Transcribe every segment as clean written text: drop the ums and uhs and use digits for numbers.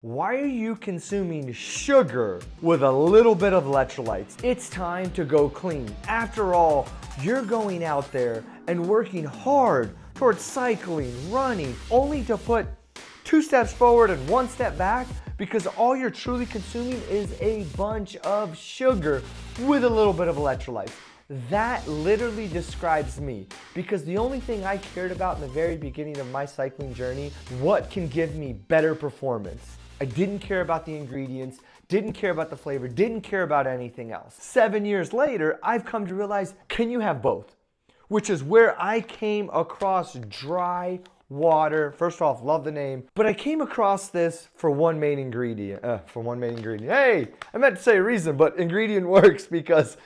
Why are you consuming sugar with a little bit of electrolytes? It's time to go clean. After all, you're going out there and working hard towards cycling, running, only to put 2 steps forward and 1 step back because all you're truly consuming is a bunch of sugar with a little bit of electrolytes. That literally describes me, because the only thing I cared about in the very beginning of my cycling journey, what can give me better performance. I didn't care about the ingredients, didn't care about the flavor, didn't care about anything else. 7 years later, I've come to realize, can you have both? Which is where I came across DryWater. First off, love the name, but I came across this for one main ingredient. Hey, I meant to say a reason, but ingredient works because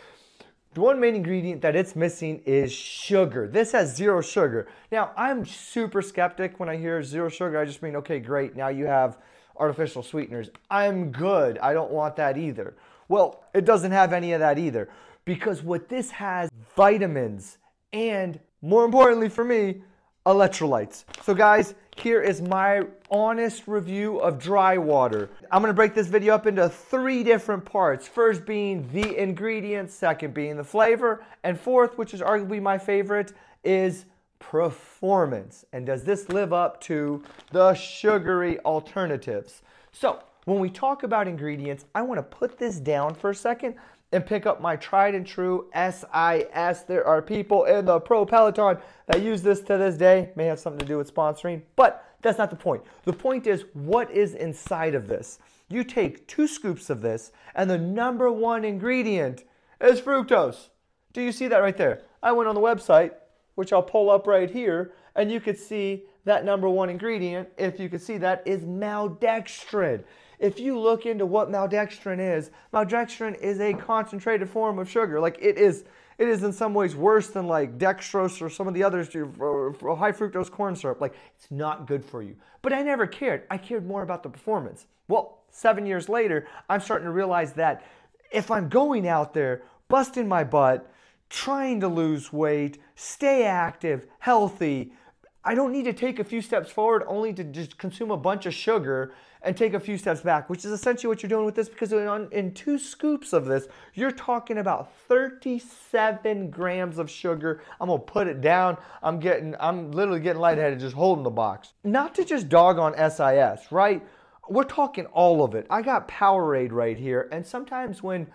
the one main ingredient that it's missing is sugar. This has 0 sugar. Now, I'm super skeptic when I hear 0 sugar. I just mean, okay, great, now you have artificial sweeteners. I'm good. I don't want that either. Well, it doesn't have any of that either, because what this has, vitamins and, more importantly for me, electrolytes. So guys, here is my honest review of DryWater. I'm gonna break this video up into 3 different parts. First being the ingredients, second being the flavor, and fourth, which is arguably my favorite, is performance. And does this live up to the sugary alternatives? So when we talk about ingredients, I want to put this down for a second and pick up my tried and true SIS. There are people in the pro peloton that use this to this day. May have something to do with sponsoring, but that's not the point. The point is, what is inside of this? You take 2 scoops of this, and the #1 ingredient is fructose. Do you see that right there? I went on the website, which I'll pull up right here, and you could see that #1 ingredient, if you could see that, is maltodextrin. If you look into what maltodextrin is a concentrated form of sugar. Like it is in some ways worse than like dextrose or some of the others, or high fructose corn syrup. Like, it's not good for you. But I never cared. I cared more about the performance. Well, 7 years later, I'm starting to realize that if I'm going out there, busting my butt, trying to lose weight, stay active, healthy, I don't need to take a few steps forward only to just consume a bunch of sugar and take a few steps back, which is essentially what you're doing with this, because in 2 scoops of this, you're talking about 37 grams of sugar. I'm gonna put it down. I'm literally getting lightheaded just holding the box. Not to just dog on SIS, right? We're talking all of it. I got Powerade right here, and sometimes when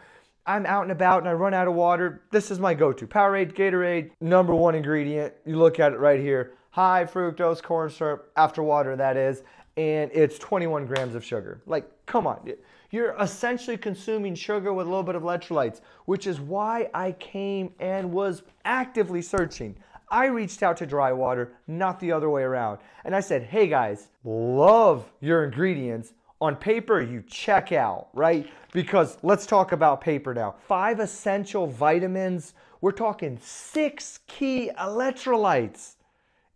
I'm out and about and I run out of water, this is my go-to. Powerade, Gatorade, #1 ingredient. You look at it right here. High fructose corn syrup, after water that is, and it's 21 grams of sugar. Like, come on. You're essentially consuming sugar with a little bit of electrolytes, which is why I came and was actively searching. I reached out to DryWater, not the other way around. And I said, hey guys, love your ingredients. On paper, you check out, right? Because let's talk about paper now. 5 essential vitamins. We're talking 6 key electrolytes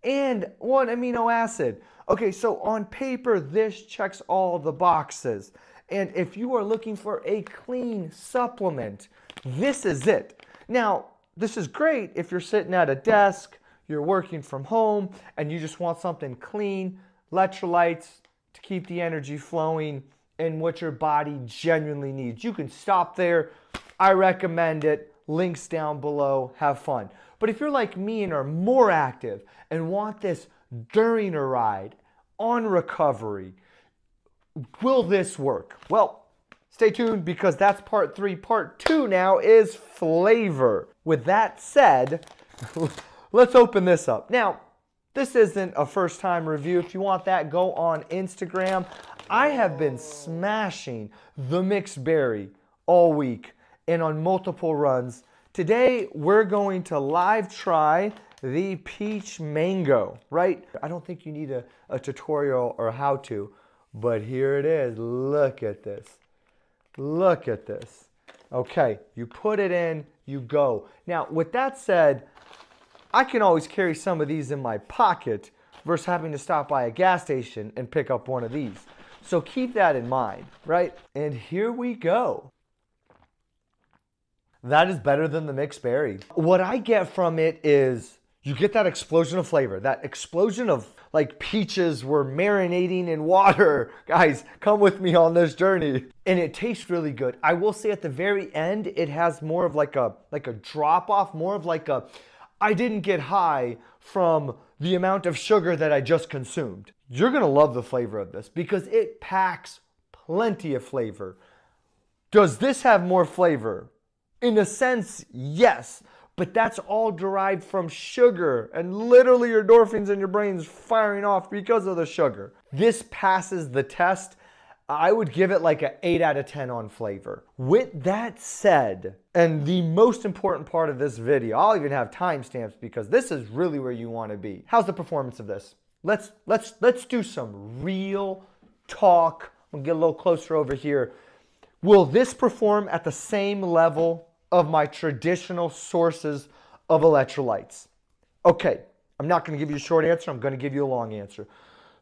and 1 amino acid. Okay, so on paper, this checks all the boxes. And if you are looking for a clean supplement, this is it. Now, this is great if you're sitting at a desk, you're working from home, and you just want something clean, electrolytes, to keep the energy flowing and what your body genuinely needs. You can stop there. I recommend it. Links down below. Have fun. But if you're like me and are more active and want this during a ride, on recovery, will this work? Well, stay tuned, because that's part 3. Part 2 now is flavor. With that said, let's open this up. Now, this isn't a first-time review. If you want that, go on Instagram. I have been smashing the mixed berry all week and on multiple runs. Today, we're going to live try the peach mango, right? I don't think you need a tutorial or how-to, but here it is. Look at this. Look at this. Okay, you put it in, you go. Now, with that said, I can always carry some of these in my pocket versus having to stop by a gas station and pick up one of these. So keep that in mind, right? And here we go. That is better than the mixed berry. What I get from it is you get that explosion of flavor, that explosion of like peaches were marinating in water. Guys, come with me on this journey. And it tastes really good. I will say at the very end, it has more of like a drop off, more of like a, I didn't get high from the amount of sugar that I just consumed. You're gonna love the flavor of this because it packs plenty of flavor. Does this have more flavor? In a sense, yes, but that's all derived from sugar and literally your endorphins in your brain's firing off because of the sugar. This passes the test. I would give it like an 8 out of 10 on flavor. With that said, and the most important part of this video, I'll even have timestamps because this is really where you want to be. How's the performance of this? Let's do some real talk. We'll get a little closer over here. Will this perform at the same level of my traditional sources of electrolytes? Okay, I'm not going to give you a short answer. I'm going to give you a long answer.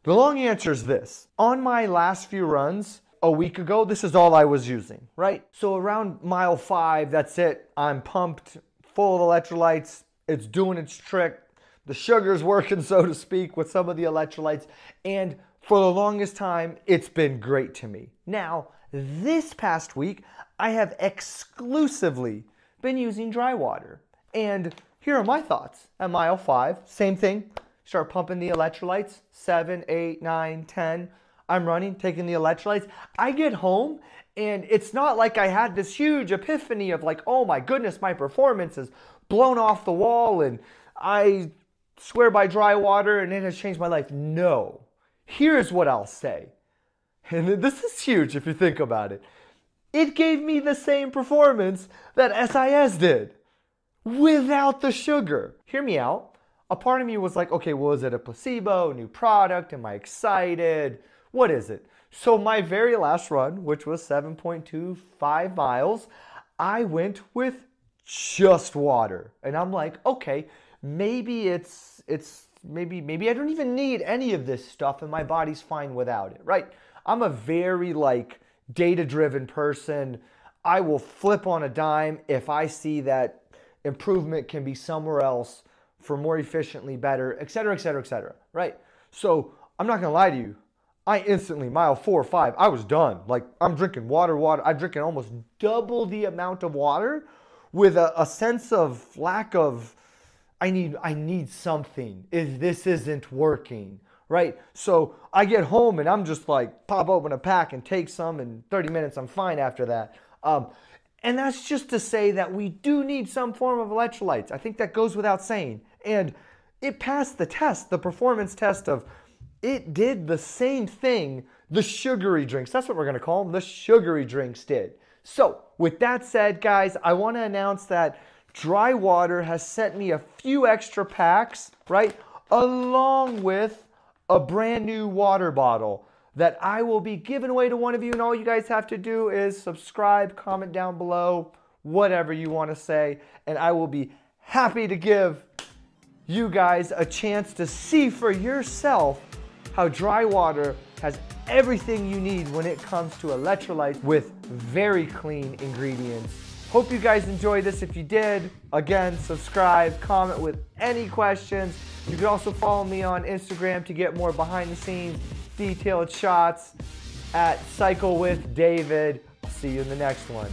The long answer is this. On my last few runs a week ago, this is all I was using, right? So around mile 5, that's it. I'm pumped, full of electrolytes. It's doing its trick. The sugar's working, so to speak, with some of the electrolytes. And for the longest time, it's been great to me. Now, this past week, I have exclusively been using DryWater. And here are my thoughts. At mile 5, same thing. Start pumping the electrolytes, 7, 8, 9, 10. I'm running, taking the electrolytes. I get home, and it's not like I had this huge epiphany of like, oh my goodness, my performance is blown off the wall, and I swear by DryWater, and it has changed my life. No. Here's what I'll say. And this is huge if you think about it. It gave me the same performance that SIS did without the sugar. Hear me out. A part of me was like, okay, well, is it a placebo, new product? Am I excited? What is it? So my very last run, which was 7.25 miles, I went with just water. And I'm like, okay, maybe maybe I don't even need any of this stuff and my body's fine without it, right? I'm a very like data-driven person. I will flip on a dime if I see that improvement can be somewhere else for more efficiently, better, et cetera, et cetera, et cetera, right? So I'm not gonna lie to you. I instantly, mile 4 or 5, I was done. Like I'm drinking water. I'm drinking almost double the amount of water with a sense of lack of, I need something. This isn't working, right? So I get home and I'm just like, pop open a pack and take some. In 30 minutes, I'm fine after that. And that's just to say that we do need some form of electrolytes. I think that goes without saying. And it passed the test, the performance test of, it did the same thing the sugary drinks, that's what we're gonna call them, the sugary drinks did. So with that said, guys, I wanna announce that DryWater has sent me a few extra packs, right? Along with a brand new water bottle that I will be giving away to one of you, and all you guys have to do is subscribe, comment down below, whatever you wanna say, and I will be happy to give you guys a chance to see for yourself how DryWater has everything you need when it comes to electrolytes with very clean ingredients. Hope you guys enjoyed this. If you did, again, subscribe, comment with any questions. You can also follow me on Instagram to get more behind the scenes, detailed shots at Cycle with David. I'll see you in the next one.